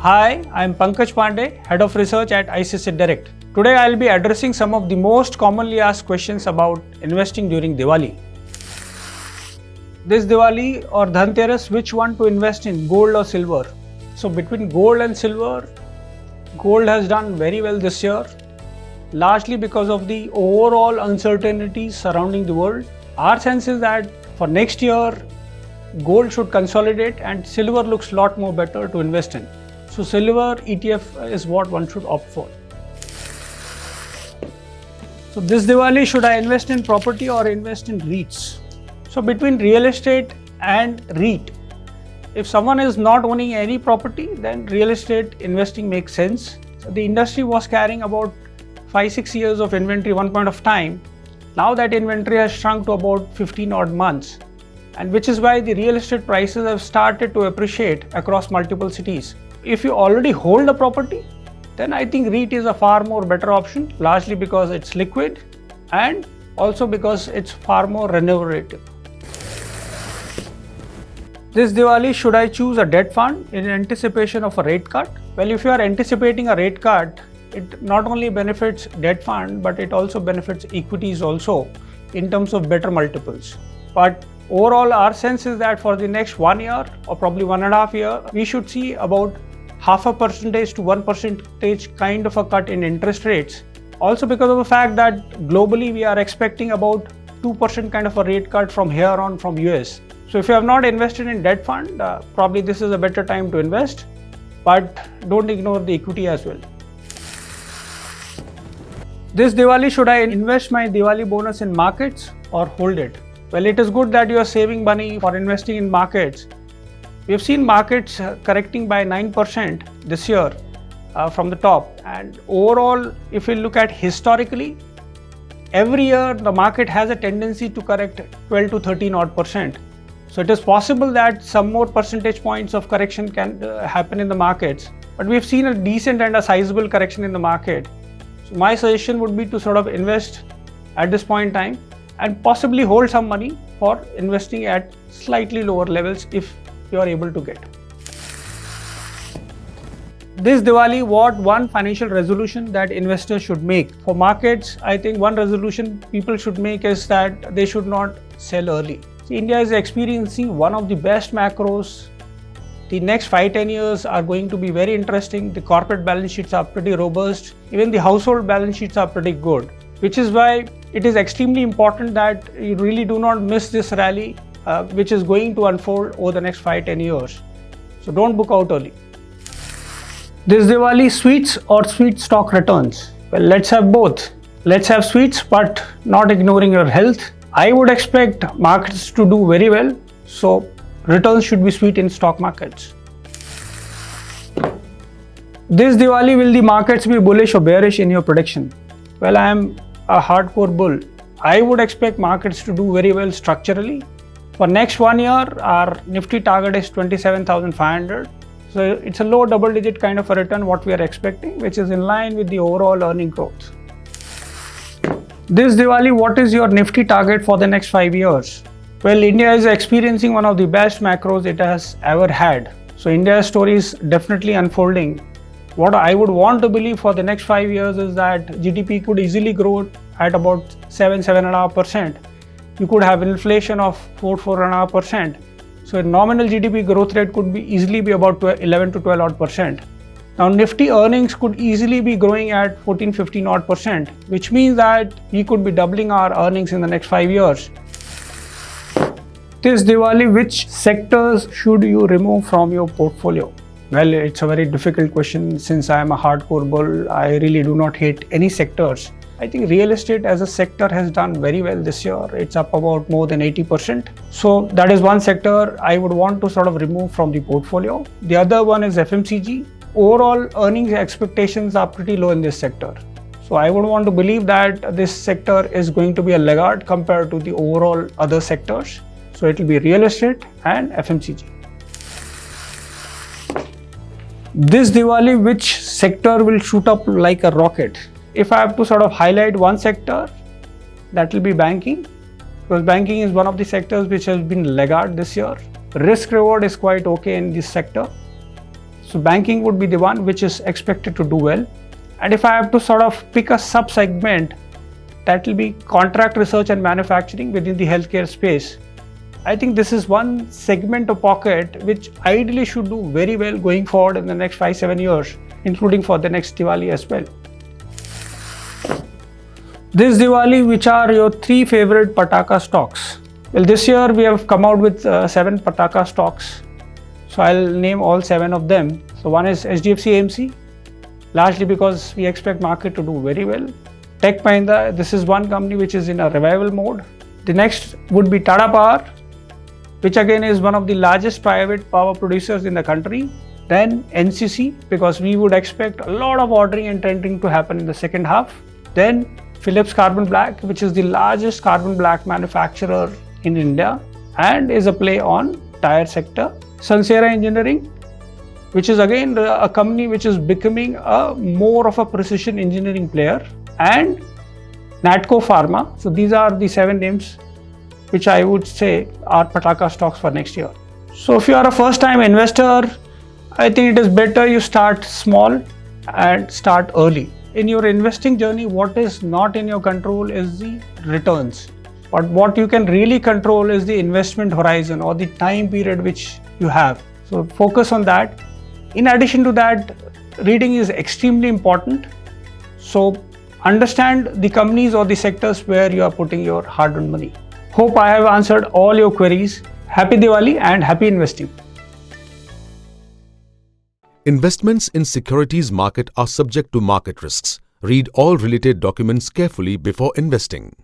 Hi, I am Pankaj Pandey, Head of Research at ICICIDirect. Today I will be addressing some of the most commonly asked questions about investing during Diwali. This Diwali or Dhanteras, which one to invest in, gold or silver? So between gold and silver, gold has done very well this year, largely because of the overall uncertainties surrounding the world. Our sense is that for next year, gold should consolidate and silver looks a lot more better to invest in. So silver ETF is what one should opt for. So this Diwali, should I invest in property or invest in REITs? So between real estate and REIT, if someone is not owning any property, then real estate investing makes sense. So the industry was carrying about 5-6 years of inventory one point of time. Now that inventory has shrunk to about 15 odd months, and which is why the real estate prices have started to appreciate across multiple cities. If you already hold a property, then I think REIT is a far more better option, largely because it's liquid and also because it's far more remunerative. This Diwali, should I choose a debt fund in anticipation of a rate cut? Well, if you are anticipating a rate cut, it not only benefits debt fund, but it also benefits equities also in terms of better multiples. But overall, our sense is that for the next 1 year or probably 1.5 years, we should see about 0.5% to 1% kind of a cut in interest rates. Also because of the fact that globally we are expecting about 2% kind of a rate cut from here on from US. So if you have not invested in debt fund, probably this is a better time to invest, but don't ignore the equity as well. This Diwali, should I invest my Diwali bonus in markets or hold it? Well, it is good that you are saving money for investing in markets. We have seen markets correcting by 9% this year from the top. And overall, if we look at historically, every year the market has a tendency to correct 12 to 13 odd percent. So it is possible that some more percentage points of correction can happen in the markets. But we have seen a decent and a sizable correction in the market. So my suggestion would be to sort of invest at this point in time and possibly hold some money for investing at slightly lower levels if you are able to get. This Diwali, what one financial resolution that investors should make? For markets, I think one resolution people should make is that they should not sell early. See, India is experiencing one of the best macros. The next 5-10 years are going to be very interesting. The corporate balance sheets are pretty robust. Even the household balance sheets are pretty good, which is why it is extremely important that you really do not miss this rally, which is going to unfold over the next 5-10 years. So don't book out early. This Diwali, sweets or sweet stock returns? Well, let's have both. Let's have sweets, but not ignoring your health. I would expect markets to do very well, so returns should be sweet in stock markets. This Diwali, will the markets be bullish or bearish in your prediction? Well, I am a hardcore bull. I would expect markets to do very well structurally. For next 1 year, our Nifty Target is 27,500. So it's a low double-digit kind of a return what we are expecting, which is in line with the overall earning growth. This Diwali, what is your Nifty target for the next 5 years? Well, India is experiencing one of the best macros it has ever had. So India's story is definitely unfolding. What I would want to believe for the next 5 years is that GDP could easily grow at about 7-7.5%. You could have inflation of 4-4.5%. So a nominal GDP growth rate could easily be about 11 to 12 odd percent. Now Nifty earnings could easily be growing at 14-15 odd percent, which means that we could be doubling our earnings in the next 5 years. This Diwali, which sectors should you remove from your portfolio? Well, it's a very difficult question. Since I am a hardcore bull, I really do not hate any sectors. I think real estate as a sector has done very well this year. It's up about more than 80%. So that is one sector I would want to sort of remove from the portfolio. The other one is FMCG. Overall earnings expectations are pretty low in this sector. So I would want to believe that this sector is going to be a laggard compared to the overall other sectors. So it will be real estate and FMCG. This Diwali, which sector will shoot up like a rocket? If I have to sort of highlight one sector, that will be banking, because banking is one of the sectors which has been laggard this year. Risk reward is quite okay in this sector. So banking would be the one which is expected to do well. And if I have to sort of pick a sub-segment, that will be contract research and manufacturing within the healthcare space. I think this is one segment or pocket which ideally should do very well going forward in the next 5-7 years, including for the next Diwali as well. This Diwali, which are your 3 favorite Pataka stocks? Well, this year we have come out with 7 Pataka stocks. So I'll name all 7 of them. So one is HDFC AMC, largely because we expect market to do very well. Tech Mahindra, this is one company which is in a revival mode. The next would be Tata Power, which again is one of the largest private power producers in the country. Then NCC, because we would expect a lot of ordering and tendering to happen in the second half. Then Philips Carbon Black, which is the largest carbon black manufacturer in India and is a play on tire sector. Sansera Engineering, which is again a company which is becoming a more of a precision engineering player, and Natco Pharma. So these are the 7 names which I would say are Pataka stocks for next year. So if you are a first time investor, I think it is better you start small and start early. In your investing journey, what is not in your control is the returns. But what you can really control is the investment horizon or the time period which you have. So focus on that. In addition to that, reading is extremely important. So understand the companies or the sectors where you are putting your hard-earned money. Hope I have answered all your queries. Happy Diwali and happy investing. Investments in securities market are subject to market risks. Read all related documents carefully before investing.